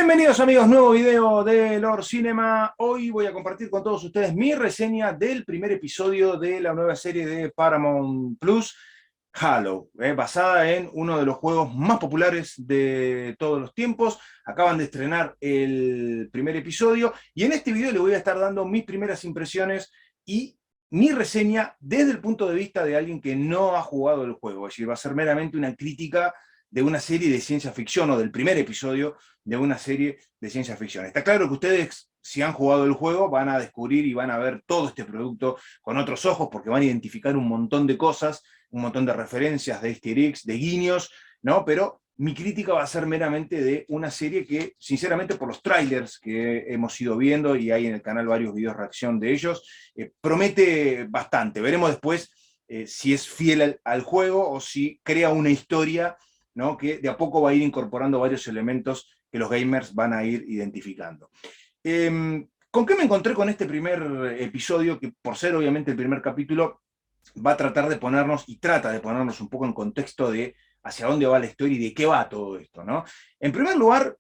Bienvenidos amigos, nuevo video de Lord Cinema. Hoy voy a compartir con todos ustedes mi reseña del primer episodio de la nueva serie de Paramount Plus, Halo, basada en uno de los juegos más populares de todos los tiempos. Acaban de estrenar el primer episodio y en este video les voy a estar dando mis primeras impresiones y mi reseña desde el punto de vista de alguien que no ha jugado el juego. Es decir, va a ser meramente una crítica de una serie de ciencia ficción o del primer episodio de una serie de ciencia ficción. Está claro que ustedes, si han jugado el juego, van a descubrir y van a ver todo este producto con otros ojos, porque van a identificar un montón de cosas, un montón de referencias, de easter eggs, de guiños, ¿no? Pero mi crítica va a ser meramente de una serie que, sinceramente, por los trailers que hemos ido viendo, y hay en el canal varios videos de reacción de ellos, promete bastante. Veremos después si es fiel al juego o si crea una historia, ¿no? Que de a poco va a ir incorporando varios elementos que los gamers van a ir identificando. ¿Con qué me encontré con este primer episodio? Que por ser obviamente el primer capítulo, va a tratar de ponernos, y trata de ponernos un poco en contexto de hacia dónde va la historia y de qué va todo esto, ¿no? En primer lugar,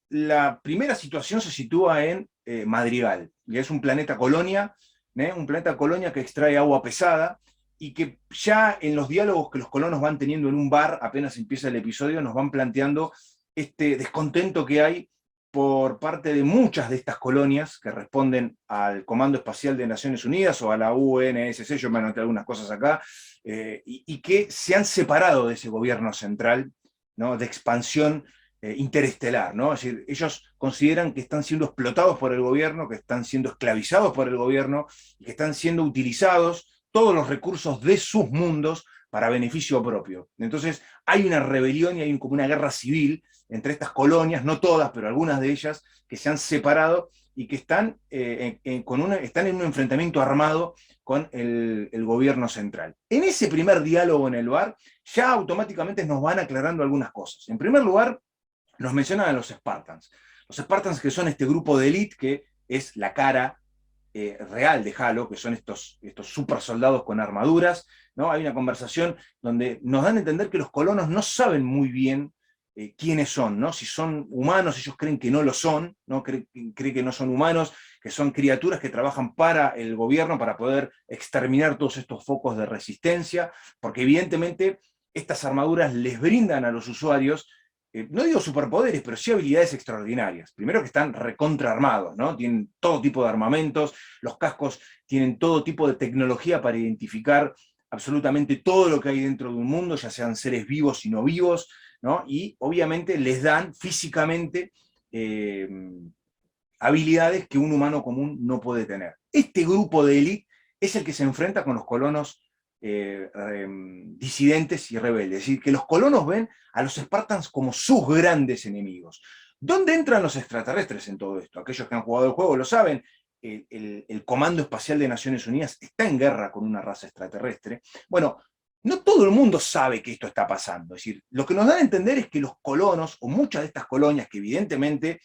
la primera situación se sitúa en Madrigal, y es un planeta colonia, un planeta colonia que extrae agua pesada, y que ya en los diálogos que los colonos van teniendo en un bar, apenas empieza el episodio, nos van planteando este descontento que hay por parte de muchas de estas colonias que responden al Comando Espacial de Naciones Unidas o a la UNSC, yo me anoté algunas cosas acá, y que se han separado de ese gobierno central, ¿no? De expansión interestelar, ¿no? Es decir, ellos consideran que están siendo explotados por el gobierno, que están siendo esclavizados por el gobierno, y que están siendo utilizados todos los recursos de sus mundos para beneficio propio. Entonces hay una rebelión y hay como una guerra civil entre estas colonias, no todas, pero algunas de ellas, que se han separado y que están, están en un enfrentamiento armado con el gobierno central. En ese primer diálogo en el bar, ya automáticamente nos van aclarando algunas cosas. En primer lugar, nos mencionan a los Spartans. Los Spartans, que son este grupo de élite que es la cara real de Halo, que son estos super soldados con armaduras, ¿no? Hay una conversación donde nos dan a entender que los colonos no saben muy bien quiénes son, ¿no? Si son humanos, ellos creen que no lo son, ¿no? Creen que no son humanos, que son criaturas que trabajan para el gobierno para poder exterminar todos estos focos de resistencia, porque evidentemente estas armaduras les brindan a los usuarios no digo superpoderes, pero sí habilidades extraordinarias. Primero que están recontraarmados, ¿no? Tienen todo tipo de armamentos, los cascos tienen todo tipo de tecnología para identificar absolutamente todo lo que hay dentro de un mundo, ya sean seres vivos y no vivos, ¿no? Y obviamente les dan físicamente habilidades que un humano común no puede tener. Este grupo de élite es el que se enfrenta con los colonos disidentes y rebeldes. Es decir, que los colonos ven a los Spartans como sus grandes enemigos. ¿Dónde entran los extraterrestres en todo esto? Aquellos que han jugado el juego lo saben. El Comando Espacial de Naciones Unidas está en guerra con una raza extraterrestre. Bueno, no todo el mundo sabe que esto está pasando. Es decir, lo que nos da a entender es que los colonos, o muchas de estas colonias que evidentemente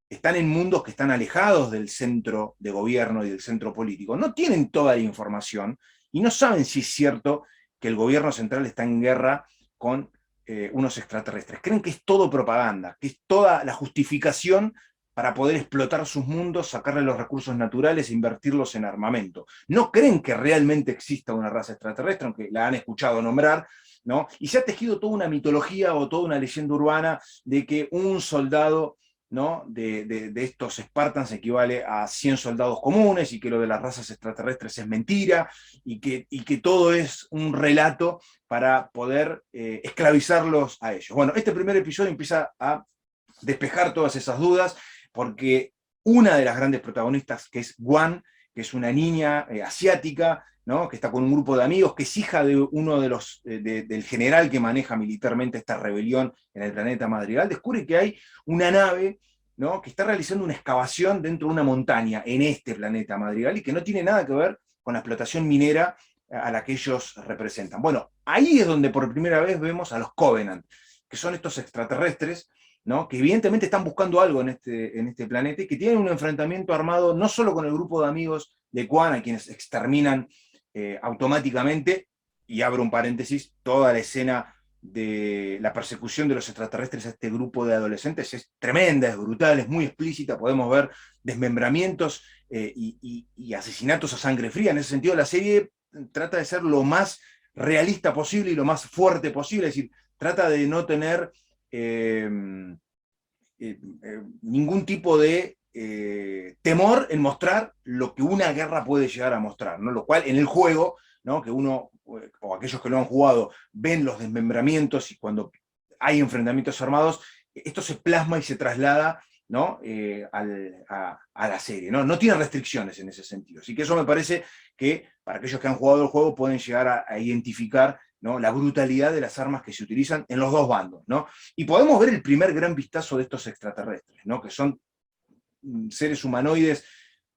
están en mundos que están alejados del centro de gobierno y del centro político, no tienen toda la información y no saben si es cierto que el gobierno central está en guerra con unos extraterrestres. Creen que es todo propaganda, que es toda la justificación para poder explotar sus mundos, sacarle los recursos naturales e invertirlos en armamento. No creen que realmente exista una raza extraterrestre, aunque la han escuchado nombrar, ¿no? Y se ha tejido toda una mitología o toda una leyenda urbana de que un soldado, ¿no? de estos Spartans equivale a 100 soldados comunes, y que lo de las razas extraterrestres es mentira, y que todo es un relato para poder esclavizarlos a ellos. Bueno, este primer episodio empieza a despejar todas esas dudas, porque una de las grandes protagonistas, que es Guan, que es una niña asiática, ¿no? Que está con un grupo de amigos, que es hija de uno de los, del general que maneja militarmente esta rebelión en el planeta Madrigal, descubre que hay una nave, ¿no? Que está realizando una excavación dentro de una montaña en este planeta Madrigal, y que no tiene nada que ver con la explotación minera a la que ellos representan. Bueno, ahí es donde por primera vez vemos a los Covenant, que son estos extraterrestres, ¿no? Que evidentemente están buscando algo en este planeta, y que tienen un enfrentamiento armado no solo con el grupo de amigos de Quan, a quienes exterminan automáticamente, y abro un paréntesis, toda la escena de la persecución de los extraterrestres a este grupo de adolescentes es tremenda, es brutal, es muy explícita, podemos ver desmembramientos y asesinatos a sangre fría. En ese sentido, la serie trata de ser lo más realista posible y lo más fuerte posible, es decir, trata de no tener ningún tipo de temor en mostrar lo que una guerra puede llegar a mostrar, ¿no? Lo cual en el juego, ¿no? Que uno, o aquellos que lo han jugado, ven los desmembramientos y cuando hay enfrentamientos armados, esto se plasma y se traslada, ¿no? A la serie, ¿no? No tiene restricciones en ese sentido. Así que eso me parece que para aquellos que han jugado el juego pueden llegar a identificar, ¿no? La brutalidad de las armas que se utilizan en los dos bandos, ¿no? Y podemos ver el primer gran vistazo de estos extraterrestres, ¿no? Que son seres humanoides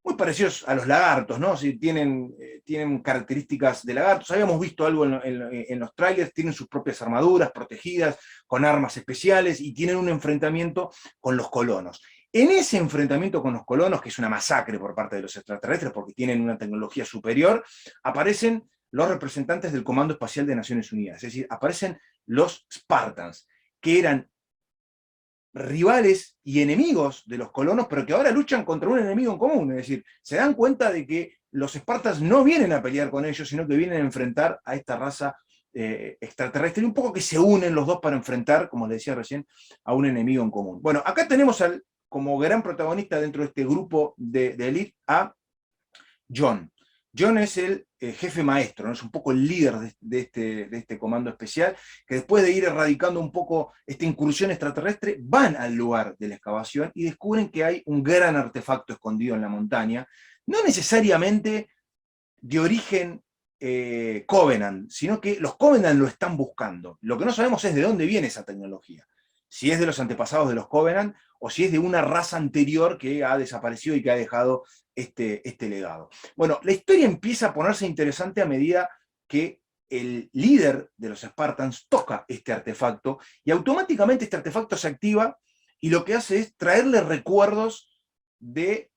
muy parecidos a los lagartos, ¿no? Sí, tienen características de lagartos. Habíamos visto algo en los trailers, tienen sus propias armaduras protegidas, con armas especiales, y tienen un enfrentamiento con los colonos. En ese enfrentamiento con los colonos, que es una masacre por parte de los extraterrestres, porque tienen una tecnología superior, aparecen los representantes del Comando Espacial de Naciones Unidas, es decir, aparecen los Spartans, que eran rivales y enemigos de los colonos, pero que ahora luchan contra un enemigo en común. Es decir, se dan cuenta de que los espartas no vienen a pelear con ellos, sino que vienen a enfrentar a esta raza extraterrestre, y un poco que se unen los dos para enfrentar, como les decía recién, a un enemigo en común. Bueno, acá tenemos como gran protagonista dentro de este grupo de Elite a John. John es el jefe maestro, ¿no? Es un poco el líder de este comando especial, que después de ir erradicando un poco esta incursión extraterrestre, van al lugar de la excavación y descubren que hay un gran artefacto escondido en la montaña, no necesariamente de origen Covenant, sino que los Covenant lo están buscando. Lo que no sabemos es de dónde viene esa tecnología. Si es de los antepasados de los Covenant o si es de una raza anterior que ha desaparecido y que ha dejado este legado. Bueno, la historia empieza a ponerse interesante a medida que el líder de los Spartans toca este artefacto y automáticamente este artefacto se activa y lo que hace es traerle recuerdos de,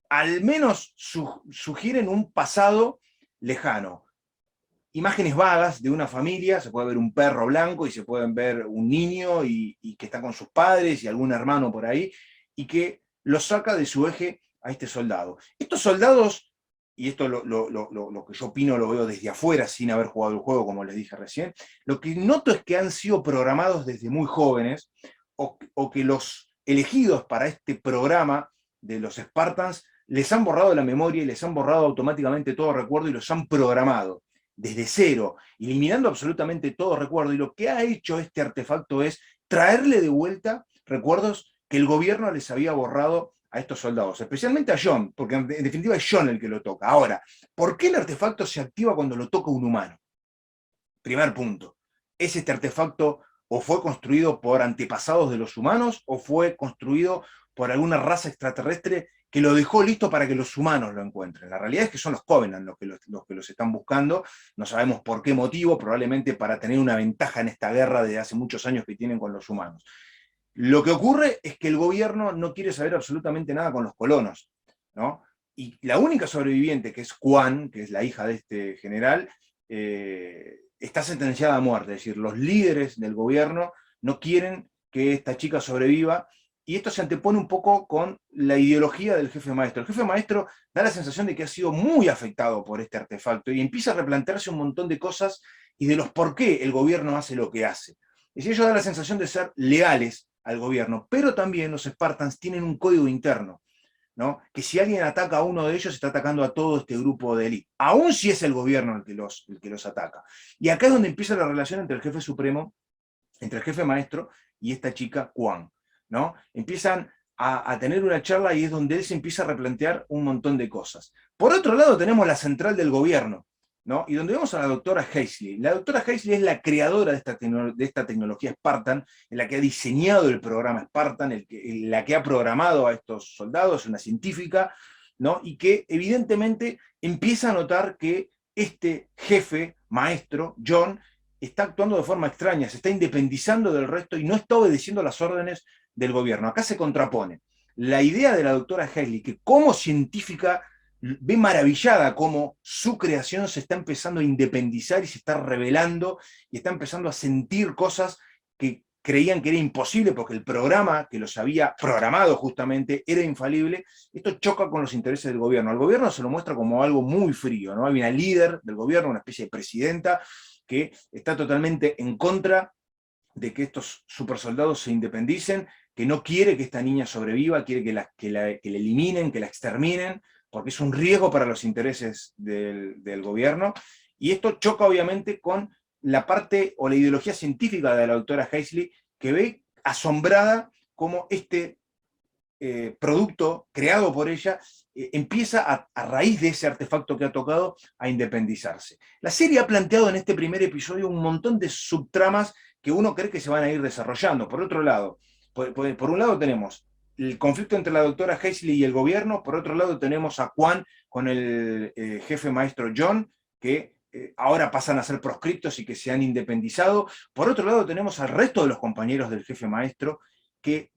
al menos sugieren un pasado lejano. Imágenes vagas de una familia, se puede ver un perro blanco y se pueden ver un niño y que está con sus padres y algún hermano por ahí, y que lo saca de su eje a este soldado. Estos soldados, y esto lo que yo opino lo veo desde afuera sin haber jugado el juego, como les dije recién, lo que noto es que han sido programados desde muy jóvenes, o que los elegidos para este programa de los Spartans les han borrado la memoria y les han borrado automáticamente todo recuerdo y los han programado desde cero, eliminando absolutamente todo recuerdo. Y lo que ha hecho este artefacto es traerle de vuelta recuerdos que el gobierno les había borrado a estos soldados, especialmente a John, porque en definitiva es John el que lo toca. Ahora, ¿por qué el artefacto se activa cuando lo toca un humano? Primer punto. ¿Es este artefacto o fue construido por antepasados de los humanos o fue construido por alguna raza extraterrestre que lo dejó listo para que los humanos lo encuentren? La realidad es que son los Covenant los que los están buscando, no sabemos por qué motivo, probablemente para tener una ventaja en esta guerra de hace muchos años que tienen con los humanos. Lo que ocurre es que el gobierno no quiere saber absolutamente nada con los colonos, ¿no? Y la única sobreviviente, que es Quan, que es la hija de este general, está sentenciada a muerte. Es decir, los líderes del gobierno no quieren que esta chica sobreviva, y esto se antepone un poco con la ideología del jefe maestro. El jefe maestro da la sensación de que ha sido muy afectado por este artefacto y empieza a replantearse un montón de cosas y de los por qué el gobierno hace lo que hace. Es decir, ellos dan la sensación de ser leales al gobierno, pero también los Spartans tienen un código interno, ¿no? Que si alguien ataca a uno de ellos, está atacando a todo este grupo de élite, aun si es el gobierno el que los ataca. Y acá es donde empieza la relación entre el jefe supremo, entre el jefe maestro y esta chica Quan, ¿no? Empiezan a tener una charla y es donde él se empieza a replantear un montón de cosas. Por otro lado tenemos la central del gobierno, ¿no? Y donde vemos a la doctora Hazley. La doctora Hazley es la creadora de esta tecnología Spartan, en la que ha diseñado el programa Spartan, la que ha programado a estos soldados, una científica, ¿no? Y que evidentemente empieza a notar que este jefe, maestro, John, está actuando de forma extraña, se está independizando del resto y no está obedeciendo las órdenes del gobierno. Acá se contrapone la idea de la doctora Haley, que como científica ve maravillada cómo su creación se está empezando a independizar y se está revelando y está empezando a sentir cosas que creían que era imposible porque el programa que los había programado justamente era infalible. Esto choca con los intereses del gobierno. Al gobierno se lo muestra como algo muy frío, ¿no? Hay una líder del gobierno, una especie de presidenta, que está totalmente en contra de que estos supersoldados se independicen, que no quiere que esta niña sobreviva, quiere que la eliminen, que la exterminen, porque es un riesgo para los intereses del gobierno. Y esto choca obviamente con la parte o la ideología científica de la doctora Heisley, que ve asombrada cómo este producto creado por ella empieza a raíz de ese artefacto que ha tocado a independizarse. La serie ha planteado en este primer episodio un montón de subtramas que uno cree que se van a ir desarrollando. Por otro lado, por un lado tenemos el conflicto entre la doctora Heisley y el gobierno, por otro lado tenemos a Quan con el jefe maestro John, que ahora pasan a ser proscriptos y que se han independizado. Por otro lado tenemos al resto de los compañeros del jefe maestro que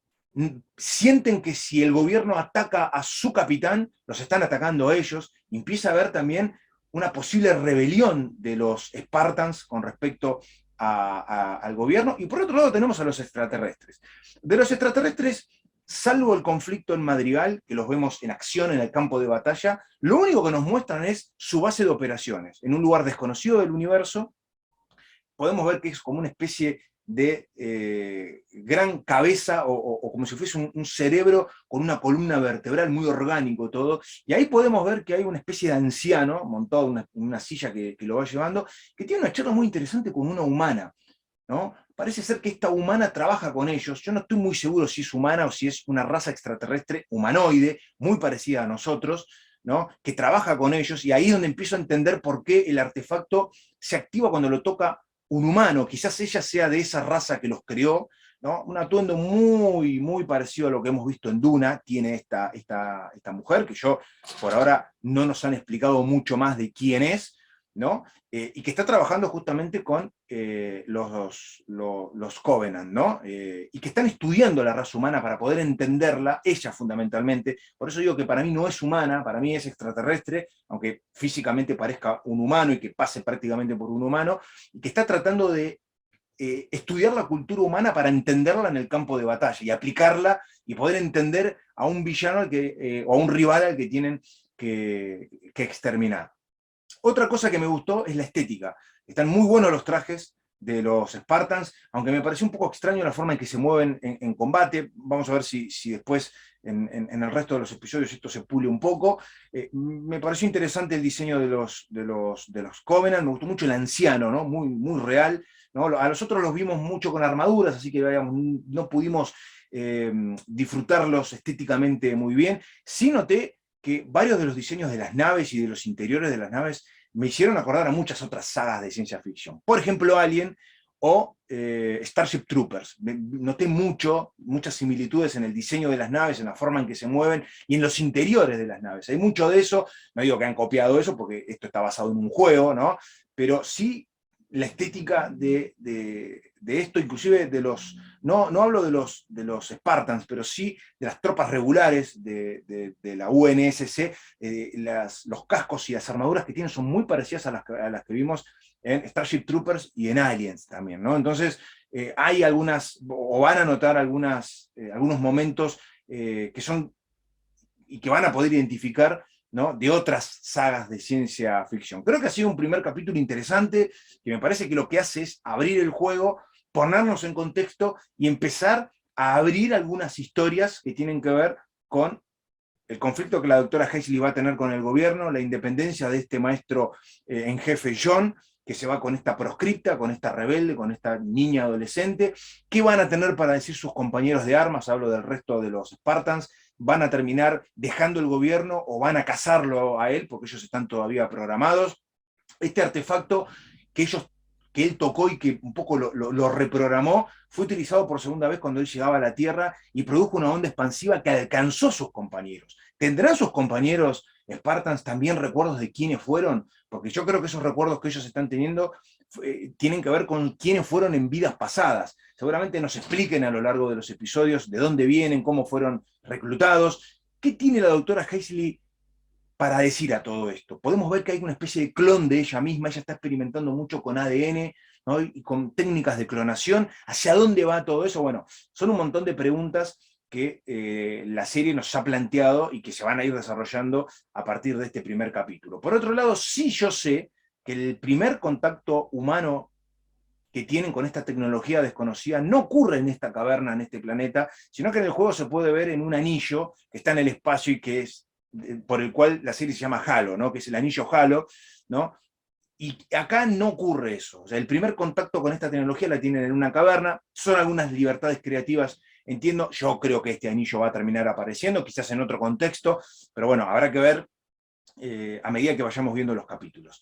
sienten que si el gobierno ataca a su capitán, los están atacando a ellos, y empieza a haber también una posible rebelión de los Spartans con respecto al gobierno, y por otro lado tenemos a los extraterrestres. De los extraterrestres, salvo el conflicto en Madrigal, que los vemos en acción en el campo de batalla, lo único que nos muestran es su base de operaciones, en un lugar desconocido del universo. Podemos ver que es como una especie de gran cabeza o como si fuese un cerebro con una columna vertebral muy orgánico todo, y ahí podemos ver que hay una especie de anciano montado en una silla que lo va llevando, que tiene una charla muy interesante con una humana, ¿no? Parece ser que esta humana trabaja con ellos. Yo no estoy muy seguro si es humana o si es una raza extraterrestre humanoide, muy parecida a nosotros, ¿no? Que trabaja con ellos, y ahí es donde empiezo a entender por qué el artefacto se activa cuando lo toca un humano. Quizás ella sea de esa raza que los creó, ¿no? Un atuendo muy, muy parecido a lo que hemos visto en Duna, tiene esta mujer, que yo por ahora no nos han explicado mucho más de quién es, ¿no? Y que está trabajando justamente con los Covenant, ¿no? Y que están estudiando la raza humana para poder entenderla, ella fundamentalmente. Por eso digo que para mí no es humana, para mí es extraterrestre, aunque físicamente parezca un humano y que pase prácticamente por un humano, y que está tratando de estudiar la cultura humana para entenderla en el campo de batalla y aplicarla y poder entender a un villano o a un rival al que tienen que exterminar. Otra cosa que me gustó es la estética. Están muy buenos los trajes de los Spartans, aunque me pareció un poco extraño la forma en que se mueven en combate. Vamos a ver si después en el resto de los episodios esto se pule un poco. Me pareció interesante el diseño de los Covenant, me gustó mucho el anciano, ¿no? Muy, muy real, ¿no? A los otros los vimos mucho con armaduras, así que no pudimos disfrutarlos estéticamente muy bien. Sí noté que varios de los diseños de las naves y de los interiores de las naves me hicieron acordar a muchas otras sagas de ciencia ficción. Por ejemplo, Alien o Starship Troopers. Noté muchas similitudes en el diseño de las naves, en la forma en que se mueven y en los interiores de las naves. Hay mucho de eso, no digo que han copiado eso porque esto está basado en un juego, ¿no? Pero sí la estética de esto, inclusive no hablo de los Spartans, pero sí de las tropas regulares de la UNSC, los cascos y las armaduras que tienen son muy parecidas a las que vimos en Starship Troopers y en Aliens también, ¿no? Entonces, hay algunas, o van a notar algunos momentos que son, y que van a poder identificar, ¿no? De otras sagas de ciencia ficción. Creo que ha sido un primer capítulo interesante, que me parece que lo que hace es abrir el juego, ponernos en contexto y empezar a abrir algunas historias que tienen que ver con el conflicto que la doctora Heisley va a tener con el gobierno, la independencia de este maestro en jefe John, que se va con esta proscripta, con esta rebelde, con esta niña adolescente. ¿Qué van a tener para decir sus compañeros de armas? Hablo del resto de los Spartans. ¿Van a terminar dejando el gobierno o van a cazarlo a él? Porque ellos están todavía programados. Este artefacto que él tocó y que un poco lo reprogramó, fue utilizado por segunda vez cuando él llegaba a la Tierra y produjo una onda expansiva que alcanzó a sus compañeros. ¿Tendrán sus compañeros Spartans también recuerdos de quiénes fueron? Porque yo creo que esos recuerdos que ellos están teniendo tienen que ver con quiénes fueron en vidas pasadas. Seguramente nos expliquen a lo largo de los episodios de dónde vienen, cómo fueron reclutados. ¿Qué tiene la doctora Heisley para decir a todo esto? Podemos ver que hay una especie de clon de ella misma, ella está experimentando mucho con ADN, ¿no? Y con técnicas de clonación. ¿Hacia dónde va todo eso? Bueno, son un montón de preguntas que la serie nos ha planteado y que se van a ir desarrollando a partir de este primer capítulo. Por otro lado, sí yo sé que el primer contacto humano que tienen con esta tecnología desconocida no ocurre en esta caverna, en este planeta, sino que en el juego se puede ver en un anillo que está en el espacio y que es por el cual la serie se llama Halo, ¿no? Que es el anillo Halo, ¿no? Y acá no ocurre eso. O sea, el primer contacto con esta tecnología la tienen en una caverna, son algunas libertades creativas, entiendo, yo creo que este anillo va a terminar apareciendo, quizás en otro contexto, pero bueno, habrá que ver a medida que vayamos viendo los capítulos.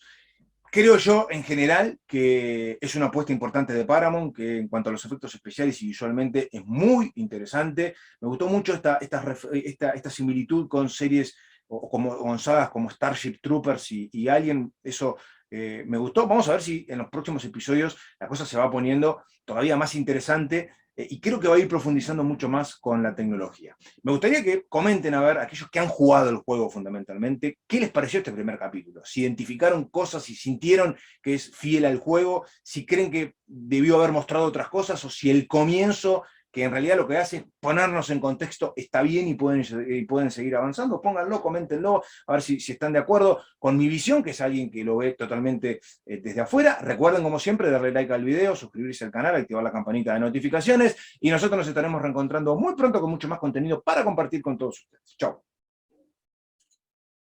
Creo yo, en general, que es una apuesta importante de Paramount, que en cuanto a los efectos especiales y visualmente es muy interesante. Me gustó mucho esta similitud con series con sagas como Starship Troopers y Alien. Eso me gustó. Vamos a ver si en los próximos episodios la cosa se va poniendo todavía más interesante y creo que va a ir profundizando mucho más con la tecnología. Me gustaría que comenten, a ver, aquellos que han jugado el juego fundamentalmente, ¿qué les pareció este primer capítulo? Si identificaron cosas, si sintieron que es fiel al juego, si creen que debió haber mostrado otras cosas, o si el comienzo, que en realidad lo que hace es ponernos en contexto, está bien y pueden seguir avanzando. Pónganlo, coméntenlo, a ver si están de acuerdo con mi visión, que es alguien que lo ve totalmente desde afuera. Recuerden, como siempre, darle like al video, suscribirse al canal, activar la campanita de notificaciones, y nosotros nos estaremos reencontrando muy pronto con mucho más contenido para compartir con todos ustedes. Chao.